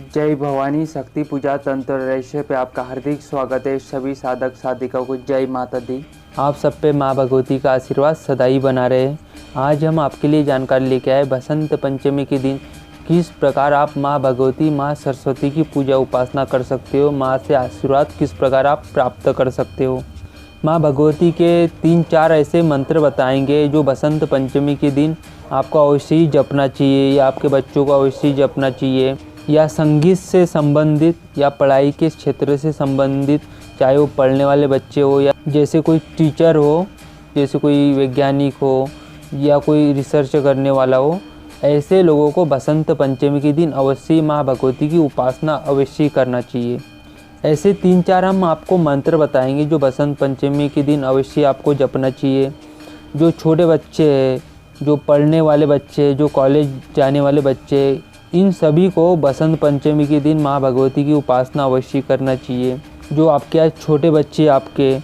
जय भवानी शक्ति पूजा तंत्र रहस्य पे आपका हार्दिक स्वागत है। सभी साधक साधिकाओं को जय माता दी। आप सब पे माँ भगवती का आशीर्वाद सदा ही बना रहे। आज हम आपके लिए जानकारी लेके आए बसंत पंचमी के दिन किस प्रकार आप माँ भगवती माँ सरस्वती की पूजा उपासना कर सकते हो, माँ से आशीर्वाद किस प्रकार आप प्राप्त कर सकते हो। माँ भगवती के 3-4 ऐसे मंत्र बताएंगे जो बसंत पंचमी के दिन आपको अवश्य ही जपना चाहिए या आपके बच्चों को अवश्य ही जपना चाहिए, या संगीत से संबंधित या पढ़ाई के क्षेत्र से संबंधित, चाहे वो पढ़ने वाले बच्चे हो या जैसे कोई टीचर हो, जैसे कोई वैज्ञानिक हो या कोई रिसर्च करने वाला हो, ऐसे लोगों को बसंत पंचमी के दिन अवश्य माँ भगवती की उपासना अवश्य करना चाहिए। ऐसे 3-4 हम आपको मंत्र बताएंगे जो बसंत पंचमी के दिन अवश्य आपको जपना चाहिए। जो छोटे बच्चे हैं, जो पढ़ने वाले बच्चे, जो कॉलेज जाने वाले बच्चे, इन सभी को बसंत पंचमी के दिन माँ भगवती की उपासना अवश्य करना चाहिए। जो आपके आज छोटे बच्चे आपके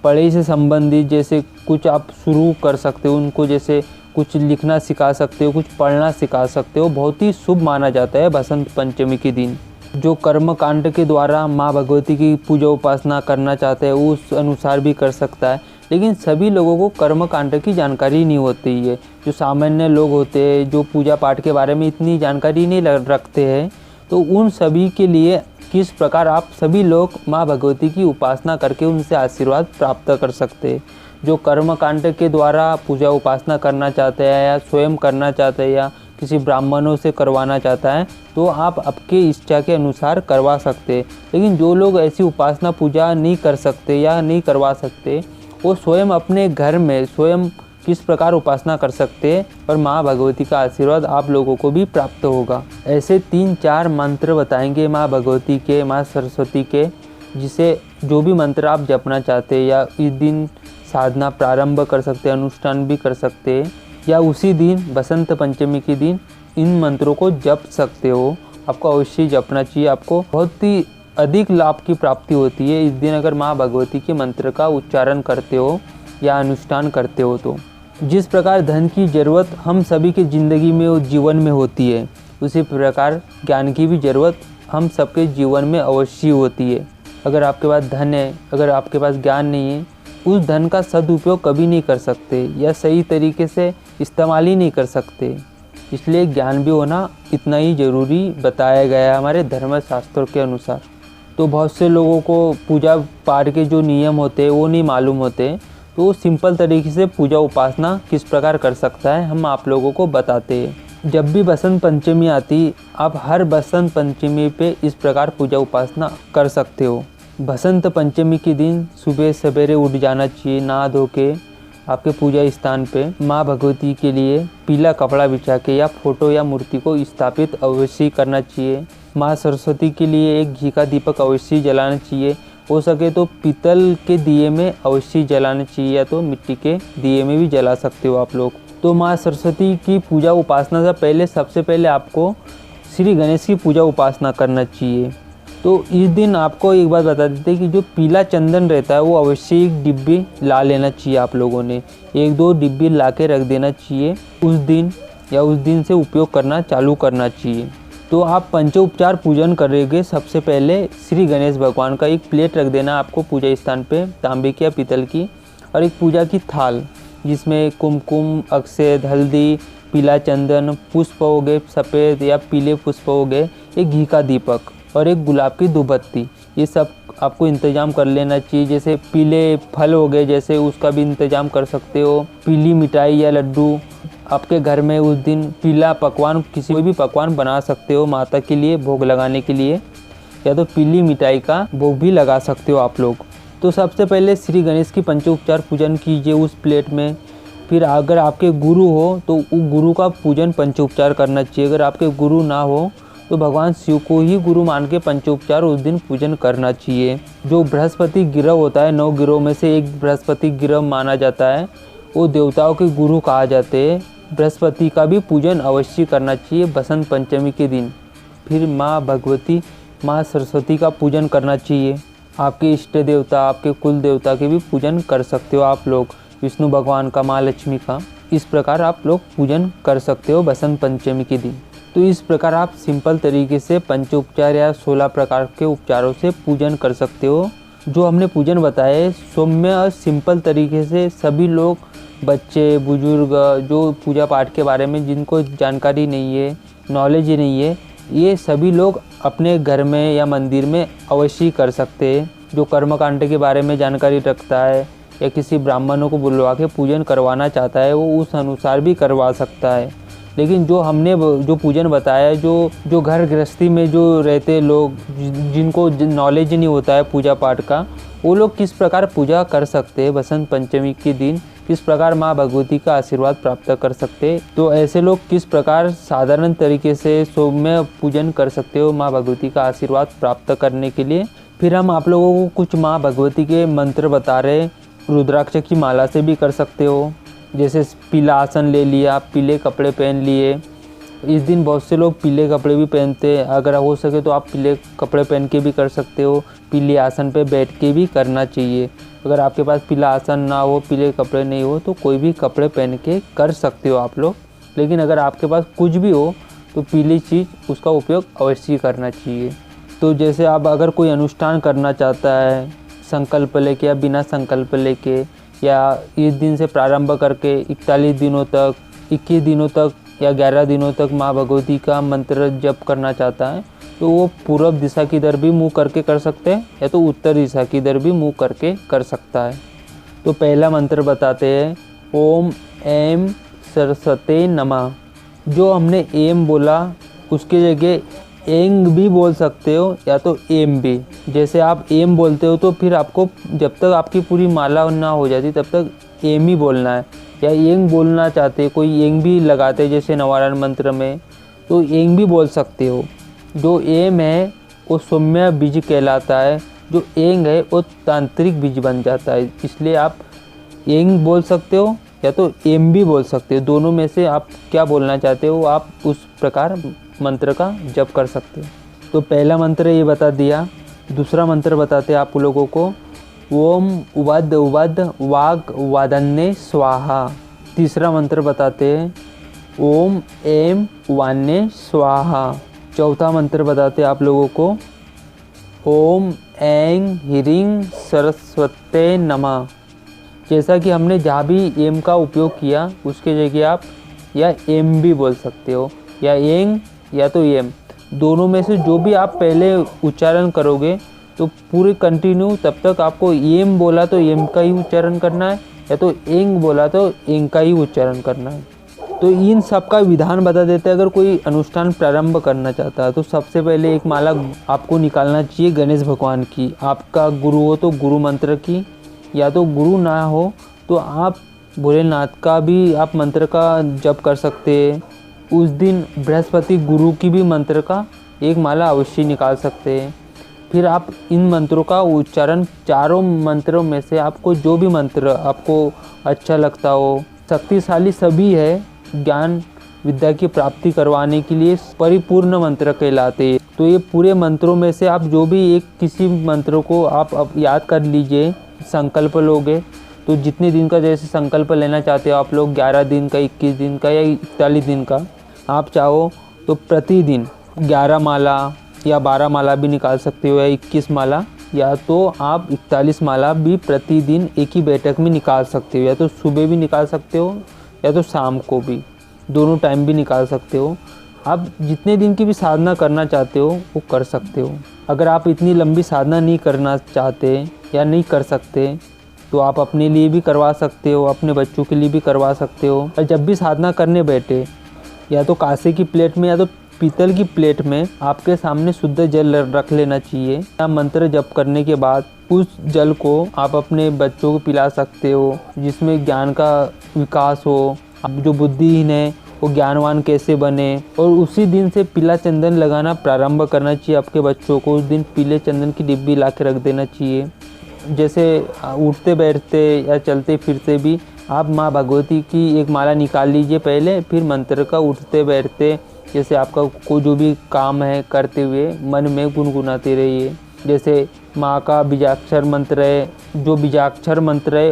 पढ़ाई से संबंधित जैसे कुछ आप शुरू कर सकते हो, उनको जैसे कुछ लिखना सिखा सकते हो, कुछ पढ़ना सिखा सकते हो, बहुत ही शुभ माना जाता है बसंत पंचमी के दिन। जो कर्म कांड के द्वारा माँ भगवती की पूजा उपासना करना चाहते हैं वो उस अनुसार भी कर सकता है, लेकिन सभी लोगों को कर्म कांड की जानकारी नहीं होती है। जो सामान्य लोग होते हैं जो पूजा पाठ के बारे में इतनी जानकारी नहीं रखते हैं, तो उन सभी के लिए किस प्रकार आप सभी लोग माँ भगवती की उपासना करके उनसे आशीर्वाद प्राप्त कर सकते हैं। जो कर्म कांड के द्वारा पूजा उपासना करना चाहते हैं या स्वयं करना चाहते हैं या किसी ब्राह्मणों से करवाना चाहता है तो आप आपके इच्छा के अनुसार करवा सकते हैं। लेकिन जो लोग ऐसी उपासना पूजा नहीं कर सकते या नहीं करवा सकते, वो स्वयं अपने घर में स्वयं किस प्रकार उपासना कर सकते हैं और माँ भगवती का आशीर्वाद आप लोगों को भी प्राप्त होगा। ऐसे 3-4 मंत्र बताएंगे माँ भगवती के, माँ सरस्वती के, जिसे जो भी मंत्र आप जपना चाहते हैं या इस दिन साधना प्रारंभ कर सकते हैं, अनुष्ठान भी कर सकते हैं, या उसी दिन बसंत पंचमी के दिन इन मंत्रों को जप सकते हो। आपको अवश्य जपना चाहिए। आपको बहुत ही अधिक लाभ की प्राप्ति होती है इस दिन अगर माँ भगवती के मंत्र का उच्चारण करते हो या अनुष्ठान करते हो। तो जिस प्रकार धन की ज़रूरत हम सभी की ज़िंदगी में और जीवन में होती है, उसी प्रकार ज्ञान की भी ज़रूरत हम सबके जीवन में अवश्य होती है। अगर आपके पास धन है, अगर आपके पास ज्ञान नहीं है, उस धन का सदुपयोग कभी नहीं कर सकते या सही तरीके से इस्तेमाल ही नहीं कर सकते। इसलिए ज्ञान भी होना इतना ही ज़रूरी बताया गया है हमारे धर्मशास्त्रों के अनुसार। तो बहुत से लोगों को पूजा पाठ के जो नियम होते हैं वो नहीं मालूम होते, तो सिंपल तरीके से पूजा उपासना किस प्रकार कर सकता है हम आप लोगों को बताते हैं। जब भी बसंत पंचमी आती, आप हर बसंत पंचमी पे इस प्रकार पूजा उपासना कर सकते हो। बसंत पंचमी के दिन सुबह सवेरे उठ जाना चाहिए, नहा धो के आपके पूजा स्थान पे माँ भगवती के लिए पीला कपड़ा बिछा के या फोटो या मूर्ति को स्थापित अवश्य करना चाहिए। माँ सरस्वती के लिए एक घी का दीपक अवश्य जलाना चाहिए। हो सके तो पीतल के दिए में अवश्य जलाना चाहिए या तो मिट्टी के दिए में भी जला सकते हो आप लोग। तो माँ सरस्वती की पूजा उपासना से पहले सबसे पहले आपको श्री गणेश की पूजा उपासना करना चाहिए। तो इस दिन आपको एक बात बता देते हैं कि जो पीला चंदन रहता है वो अवश्य एक डिब्बी ला लेना चाहिए। आप लोगों ने 1-2 डिब्बी ला के रख देना चाहिए उस दिन, या उस दिन से उपयोग करना चालू करना चाहिए। तो आप पंचोपचार पूजन करेंगे। सबसे पहले श्री गणेश भगवान का एक प्लेट रख देना आपको पूजा स्थान पे, तांबे की या पीतल की, और एक पूजा की थाल जिसमें कुमकुम, अक्षत, हल्दी, पीला चंदन, पुष्प हो गए सफ़ेद या पीले पुष्प हो गए, एक घी का दीपक और एक गुलाब की धूपबत्ती, ये सब आपको इंतजाम कर लेना चाहिए। जैसे पीले फल हो गए जैसे उसका भी इंतजाम कर सकते हो। पीली मिठाई या लड्डू, आपके घर में उस दिन पीला पकवान, किसी कोई भी पकवान बना सकते हो माता के लिए भोग लगाने के लिए, या तो पीली मिठाई का भोग भी लगा सकते हो आप लोग। तो सबसे पहले श्री गणेश की पंचोपचार पूजन कीजिए उस प्लेट में। फिर अगर आपके गुरु हो तो गुरु का पूजन पंचोपचार करना चाहिए। अगर आपके गुरु ना हो तो भगवान शिव को ही गुरु मान के पंचोपचार उस दिन पूजन करना चाहिए। जो बृहस्पति गिरह होता है, 9 गिरोह में से एक बृहस्पति गिरह माना जाता है, वो देवताओं के गुरु कहा जाते हैं। बृहस्पति का भी पूजन अवश्य करना चाहिए बसंत पंचमी के दिन। फिर माँ भगवती, माँ सरस्वती का पूजन करना चाहिए। आपके इष्ट देवता, आपके कुल देवता के भी पूजन कर सकते हो आप लोग, विष्णु भगवान का, माँ लक्ष्मी का। इस प्रकार आप लोग पूजन कर सकते हो बसंत पंचमी के दिन। तो इस प्रकार आप सिंपल तरीके से पंचोपचार या 16 प्रकार के उपचारों से पूजन कर सकते हो। जो हमने पूजन बताए सौम्य और सिंपल तरीके से सभी लोग, बच्चे, बुजुर्ग, जो पूजा पाठ के बारे में जिनको जानकारी नहीं है, नॉलेज ही नहीं है, ये सभी लोग अपने घर में या मंदिर में अवश्य कर सकते हैं। जो कर्मकांड के बारे में जानकारी रखता है या किसी ब्राह्मणों को बुलवा के पूजन करवाना चाहता है, वो उस अनुसार भी करवा सकता है। लेकिन जो हमने जो पूजन बताया, जो घर गृहस्थी में जो रहते लोग, जिनको नॉलेज नहीं होता है पूजा पाठ का, वो लोग किस प्रकार पूजा कर सकते हैं बसंत पंचमी के दिन, किस प्रकार माँ भगवती का आशीर्वाद प्राप्त कर सकते हैं। तो ऐसे लोग किस प्रकार साधारण तरीके से सौम्य पूजन कर सकते हो माँ भगवती का आशीर्वाद प्राप्त करने के लिए। फिर हम आप लोगों को कुछ माँ भगवती के मंत्र बता रहे। रुद्राक्ष की माला से भी कर सकते हो। जैसे पीला आसन ले लिया, पीले कपड़े पहन लिए। इस दिन बहुत से लोग पीले कपड़े भी पहनते हैं, अगर हो सके तो आप पीले कपड़े पहन के भी कर सकते हो। पीले आसन पे बैठ के भी करना चाहिए। अगर आपके पास पीला आसन ना हो, पीले कपड़े नहीं हो, तो कोई भी कपड़े पहन के कर सकते हो आप लोग। लेकिन अगर आपके पास कुछ भी हो तो पीली चीज़ उसका उपयोग अवश्य करना चाहिए। तो जैसे आप अगर कोई अनुष्ठान करना चाहता है संकल्प लेके या बिना संकल्प लेके, या इस दिन से प्रारंभ करके 41 दिनों तक, 21 दिनों तक या 11 दिनों तक माँ भगवती का मंत्र जप करना चाहता है, तो वो पूर्व दिशा की तरफ भी मुँह करके कर सकते हैं या तो उत्तर दिशा की तरफ भी मुँह करके कर सकता है। तो पहला मंत्र बताते हैं, ओम ऐं सरस्वते नमः। जो हमने एम बोला उसकी जगह एंग भी बोल सकते हो या तो एम भी। जैसे आप एम बोलते हो तो फिर आपको जब तक आपकी पूरी माला ना हो जाती तब तक एम ही बोलना है। या एंग बोलना चाहते, कोई एंग भी लगाते जैसे नवारण मंत्र में, तो एंग भी बोल सकते हो। जो एम है वो सौम्य बीज कहलाता है, जो एंग है वो तांत्रिक बीज बन जाता है। इसलिए आप एंग बोल सकते हो या तो एम भी बोल सकते हो। दोनों में से आप क्या बोलना चाहते हो आप उस प्रकार मंत्र का जप कर सकते हो। तो पहला मंत्र ये बता दिया। दूसरा मंत्र बताते हैं आप लोगों को, ओम वद वद वाग वादन्ने स्वाहा। तीसरा मंत्र बताते हैं, ओम ऐं वान्ने स्वाहा। चौथा मंत्र बताते हैं आप लोगों को, ओम ऐं ह्रीं सरस्वते नमः। जैसा कि हमने जहाँ भी एम का उपयोग किया उसके जगह आप या एम भी बोल सकते हो, या एंग या तो एम। दोनों में से जो भी आप पहले उच्चारण करोगे तो पूरे कंटिन्यू तब तक आपको एम बोला तो एम का ही उच्चारण करना है, या तो एंग बोला तो एंग का ही उच्चारण करना है। तो इन सब का विधान बता देते हैं। अगर कोई अनुष्ठान प्रारंभ करना चाहता है तो सबसे पहले एक माला आपको निकालना चाहिए गणेश भगवान की। आपका गुरु हो तो गुरु मंत्र की, या तो गुरु ना हो तो आप भोलेनाथ का भी आप मंत्र का जप कर सकते हैं। उस दिन बृहस्पति गुरु की भी मंत्र का एक माला अवश्य निकाल सकते हैं। फिर आप इन मंत्रों का उच्चारण, चारों मंत्रों में से आपको जो भी मंत्र आपको अच्छा लगता हो, शक्तिशाली सभी है, ज्ञान विद्या की प्राप्ति करवाने के लिए परिपूर्ण मंत्र कहलाते हैं। तो ये पूरे मंत्रों में से आप जो भी एक किसी मंत्र को आप याद कर लीजिए। संकल्प लोगे तो जितने दिन का जैसे संकल्प लेना चाहते हो आप लोग, 11 दिन का, 21 दिन का या 41 दिन का, आप चाहो तो प्रतिदिन 11 माला या 12 माला भी निकाल सकते हो, या 21 माला, या तो आप 41 माला भी प्रतिदिन एक ही बैठक में निकाल सकते हो। या तो सुबह भी निकाल सकते हो या तो शाम को भी, दोनों टाइम भी निकाल सकते हो। आप जितने दिन की भी साधना करना चाहते हो वो कर सकते हो। अगर आप इतनी लंबी साधना नहीं करना चाहते या नहीं कर सकते तो आप अपने लिए भी करवा सकते हो, अपने बच्चों के लिए भी करवा सकते हो। और जब भी साधना करने बैठे, या तो कांसे की प्लेट में या तो पीतल की प्लेट में आपके सामने शुद्ध जल रख लेना चाहिए। या मंत्र जप करने के बाद उस जल को आप अपने बच्चों को पिला सकते हो, जिसमें ज्ञान का विकास हो। अब जो बुद्धिहीन है वो ज्ञानवान कैसे बने। और उसी दिन से पीला चंदन लगाना प्रारंभ करना चाहिए आपके बच्चों को। उस दिन पीले चंदन की डिब्बी ला के रख देना चाहिए। जैसे उठते बैठते या चलते फिरते भी आप माँ भगवती की एक माला निकाल लीजिए पहले, फिर मंत्र का उठते बैठते जैसे आपका कोई जो भी काम है करते हुए मन में गुनगुनाते रहिए। जैसे माँ का बीजाक्षर मंत्र है, जो बीजाक्षर मंत्र है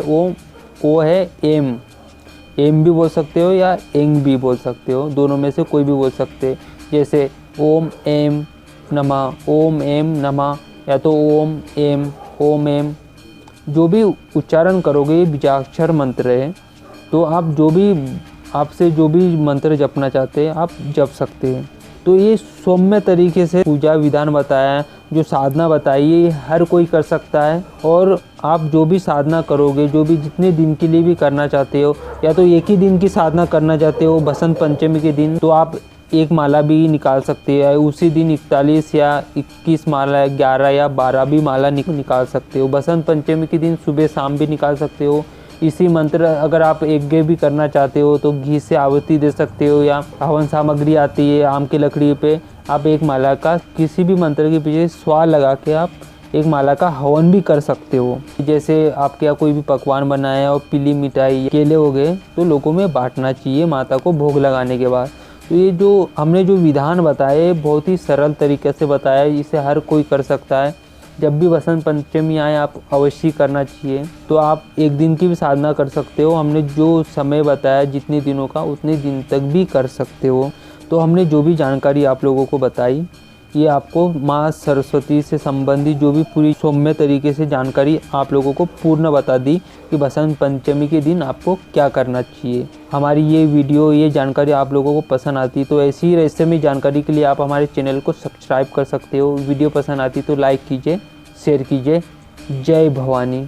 वो है एम भी बोल सकते हो या एंग भी बोल सकते हो, दोनों में से कोई भी बोल सकते हैं। जैसे ओम एम नमः या तो ओम एम जो भी उच्चारण करोगे ये बीजाक्षर मंत्र है। तो आप आपसे जो भी मंत्र जपना चाहते हैं आप जप सकते हैं। तो ये सौम्य तरीके से पूजा विधान बताया है, जो साधना बताई है ये हर कोई कर सकता है। और आप जो भी साधना करोगे, जो भी जितने दिन के लिए भी करना चाहते हो, या तो एक ही दिन की साधना करना चाहते हो बसंत पंचमी के दिन, तो आप एक माला भी निकाल सकते हैं उसी दिन। 41 या 21 माला, 11 या 12 भी माला निकाल सकते हो। बसंत पंचमी के दिन सुबह शाम भी निकाल सकते हो। इसी मंत्र अगर आप यज्ञ भी करना चाहते हो तो घी से आहुति दे सकते हो, या हवन सामग्री आती है आम की लकड़ी पे, आप एक माला का किसी भी मंत्र के पीछे स्वार लगा के आप एक माला का हवन भी कर सकते हो। जैसे आपके यहाँ कोई भी पकवान बना है और पीली मिठाई केले हो गए तो लोगों में बांटना चाहिए माता को भोग लगाने के बाद। तो ये जो हमने जो विधान बताए बहुत ही सरल तरीके से बताया, इसे हर कोई कर सकता है। जब भी बसंत पंचमी आए आप अवश्य करना चाहिए। तो आप एक दिन की भी साधना कर सकते हो, हमने जो समय बताया जितने दिनों का उतने दिन तक भी कर सकते हो। तो हमने जो भी जानकारी आप लोगों को बताई ये आपको माँ सरस्वती से संबंधित जो भी पूरी सौम्य तरीके से जानकारी आप लोगों को पूर्ण बता दी कि बसंत पंचमी के दिन आपको क्या करना चाहिए। हमारी ये वीडियो ये जानकारी आप लोगों को पसंद आती तो ऐसी ही रहस्यमय जानकारी के लिए आप हमारे चैनल को सब्सक्राइब कर सकते हो। वीडियो पसंद आती तो लाइक कीजिए, शेयर कीजिए। जय भवानी।